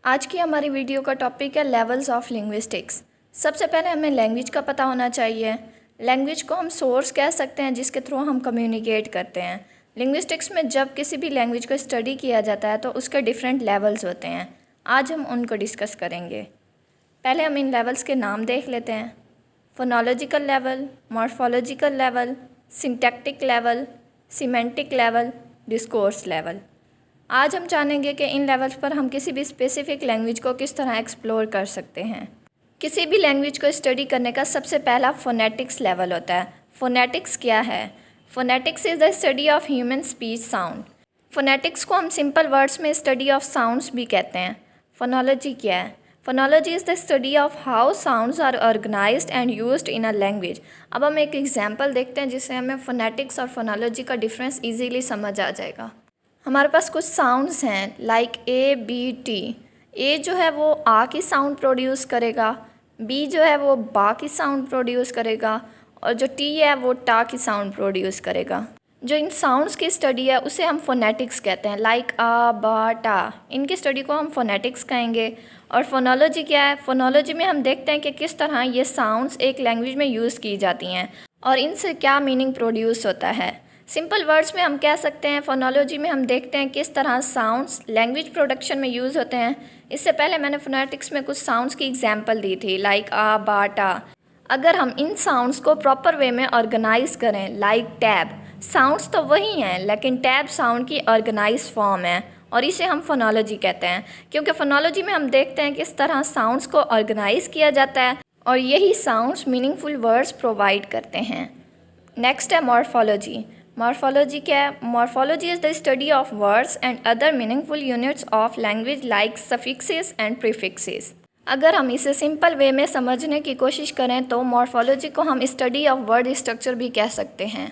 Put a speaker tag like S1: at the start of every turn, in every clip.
S1: आज की हमारी वीडियो का टॉपिक है लेवल्स ऑफ लिंग्विस्टिक्स। सबसे पहले हमें लैंग्वेज का पता होना चाहिए। लैंग्वेज को हम सोर्स कह सकते हैं जिसके थ्रू हम कम्युनिकेट करते हैं। लिंग्विस्टिक्स में जब किसी भी लैंग्वेज को स्टडी किया जाता है तो उसके डिफरेंट लेवल्स होते हैं। आज हम उनको डिस्कस करेंगे। पहले हम इन लेवल्स के नाम देख लेते हैं। Phonological level, morphological level, syntactic level, semantic level, discourse level. आज हम जानेंगे कि इन लेवल्स पर हम किसी भी स्पेसिफिक लैंग्वेज को किस तरह एक्सप्लोर कर सकते हैं। किसी भी लैंग्वेज को स्टडी करने का सबसे पहला फोनेटिक्स लेवल होता है। फोनेटिक्स क्या है? Phonetics is the study of human speech sound. Phonetics को हम सिंपल वर्ड्स में स्टडी ऑफ साउंड्स भी कहते हैं। फोनोलॉजी क्या है? Phonology is the study of how sounds are organized and used in a language. अब हम एक एग्जांपल देखते हैं जिससे हमें फोनेटिक्स और फोनोलॉजी का डिफरेंस ईजीली समझ आ जाएगा। हमारे पास कुछ साउंड्स हैं लाइक ए, बी, टी। ए जो है वो आ की साउंड प्रोड्यूस करेगा, बी जो है वो बा की साउंड प्रोड्यूस करेगा और जो टी है वो टा की साउंड प्रोड्यूस करेगा। जो इन साउंड्स की स्टडी है उसे हम फोनेटिक्स कहते हैं, लाइक आ, बा, टा। इनकी स्टडी को हम फोनेटिक्स कहेंगे। और फोनोलॉजी क्या है? फोनोलॉजी में हम देखते हैं कि किस तरह ये साउंड्स एक लैंग्वेज में यूज़ की जाती हैं और इनसे क्या मीनिंग प्रोड्यूस होता है। सिंपल वर्ड्स में हम कह सकते हैं फोनोलॉजी में हम देखते हैं किस तरह साउंड्स लैंग्वेज प्रोडक्शन में यूज़ होते हैं। इससे पहले मैंने फोनेटिक्स में कुछ साउंड्स की एग्जांपल दी थी लाइक आ, बा, टा। अगर हम इन साउंड्स को प्रॉपर वे में ऑर्गेनाइज करें लाइक टैब, साउंड्स तो वही हैं लेकिन टैब साउंड की ऑर्गेनाइज फॉर्म है और इसे हम फोनोलॉजी कहते हैं, क्योंकि फोनोलॉजी में हम देखते हैं किस तरह साउंड्स को ऑर्गेनाइज किया जाता है और यही साउंड्स मीनिंगफुल वर्ड्स प्रोवाइड करते हैं। नेक्स्ट है मॉर्फोलॉजी। मॉर्फोलॉजी क्या है? Morphology is the study of words and other meaningful units of language like suffixes and prefixes. अगर हम इसे सिंपल वे में समझने की कोशिश करें तो मॉर्फोलॉजी को हम स्टडी ऑफ वर्ड स्ट्रक्चर भी कह सकते हैं।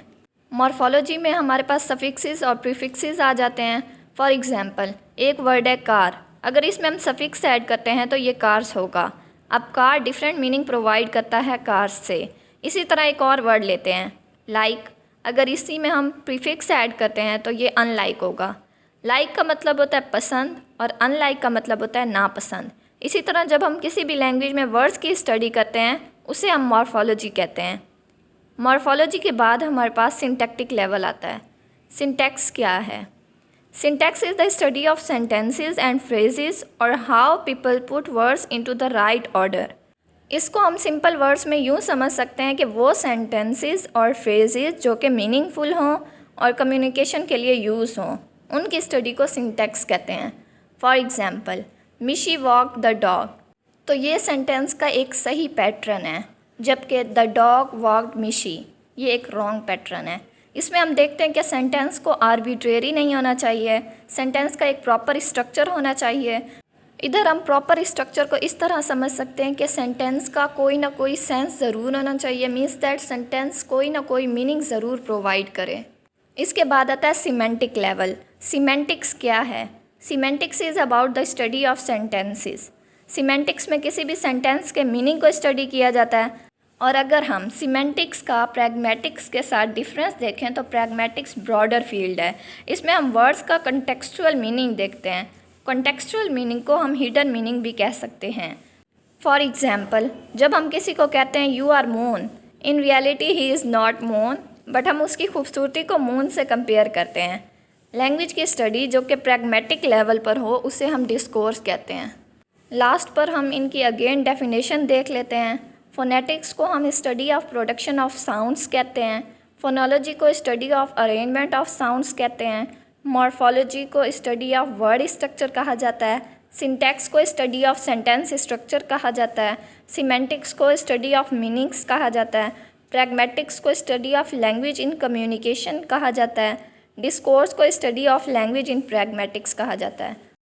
S1: मॉर्फोलॉजी में हमारे पास सफिक्सेस और प्रीफिक्सेस आ जाते हैं। फॉर एग्जांपल, एक वर्ड है कार, अगर इसमें हम सफिक्स ऐड करते हैं तो ये कार्स होगा। अब कार डिफरेंट मीनिंग प्रोवाइड करता है कार्स से। इसी तरह एक और वर्ड लेते हैं लाइक, अगर इसी में हम प्रीफिक्स ऐड करते हैं तो ये अनलाइक होगा। लाइक का मतलब होता है पसंद और अनलाइक का मतलब होता है नापसंद। इसी तरह जब हम किसी भी लैंग्वेज में वर्ड्स की स्टडी करते हैं उसे हम मॉर्फोलॉजी कहते हैं। मॉर्फोलॉजी के बाद हमारे पास सिंटैक्टिक लेवल आता है। सिंटैक्स क्या है? Syntax is the study of sentences and phrases और how people put words into the right order. इसको हम सिंपल वर्ड्स में यूँ समझ सकते हैं कि वो सेंटेंसेस और फ्रेजेस जो कि मीनिंगफुल हों और कम्युनिकेशन के लिए यूज़ हों, उनकी स्टडी को सिंटैक्स कहते हैं। फॉर एग्जांपल, मिशी वॉक द डॉग, तो ये सेंटेंस का एक सही पैटर्न है, जबकि द डॉग वॉकड मिशी ये एक रॉन्ग पैटर्न है। इसमें हम देखते हैं कि सेंटेंस को आर्बिट्रेरी नहीं होना चाहिए, सेंटेंस का एक प्रॉपर स्ट्रक्चर होना चाहिए। इधर हम प्रॉपर स्ट्रक्चर को इस तरह समझ सकते हैं कि सेंटेंस का कोई ना कोई सेंस ज़रूर होना चाहिए, मीन्स दैट सेंटेंस कोई ना कोई मीनिंग ज़रूर प्रोवाइड करे। इसके बाद आता है सिमेंटिक लेवल। सिमेंटिक्स क्या है? Semantics is about the study of sentences. Semantics में किसी भी सेंटेंस के मीनिंग को स्टडी किया जाता है। और अगर हम सिमेंटिक्स का प्रैग्मेटिक्स के साथ डिफरेंस देखें तो प्रैग्मेटिक्स ब्रॉडर फील्ड है। इसमें हम वर्ड्स का कंटेक्सचुअल मीनिंग देखते हैं। कॉन्टेक्सचुअल मीनिंग को हम हिडन मीनिंग भी कह सकते हैं। फॉर एग्जाम्पल, जब हम किसी को कहते हैं you are moon, in reality he is not moon, but हम उसकी खूबसूरती को मून से कंपेयर करते हैं। लैंग्वेज की स्टडी जो कि प्रैग्मेटिक लेवल पर हो उसे हम डिस्कोर्स कहते हैं। लास्ट पर हम इनकी अगेन डेफिनेशन देख लेते हैं। फोनेटिक्स को हम study of production of sounds कहते हैं। फोनोलॉजी को study of arrangement of sounds कहते हैं। मॉर्फोलॉजी को स्टडी ऑफ वर्ड स्ट्रक्चर कहा जाता है। सिंटैक्स को स्टडी ऑफ सेंटेंस स्ट्रक्चर कहा जाता है। सिमेंटिक्स को स्टडी ऑफ मीनिंग्स कहा जाता है। प्रैग्मेटिक्स को study of language in communication कहा जाता है। डिस्कोर्स को study of language in pragmatics कहा जाता है।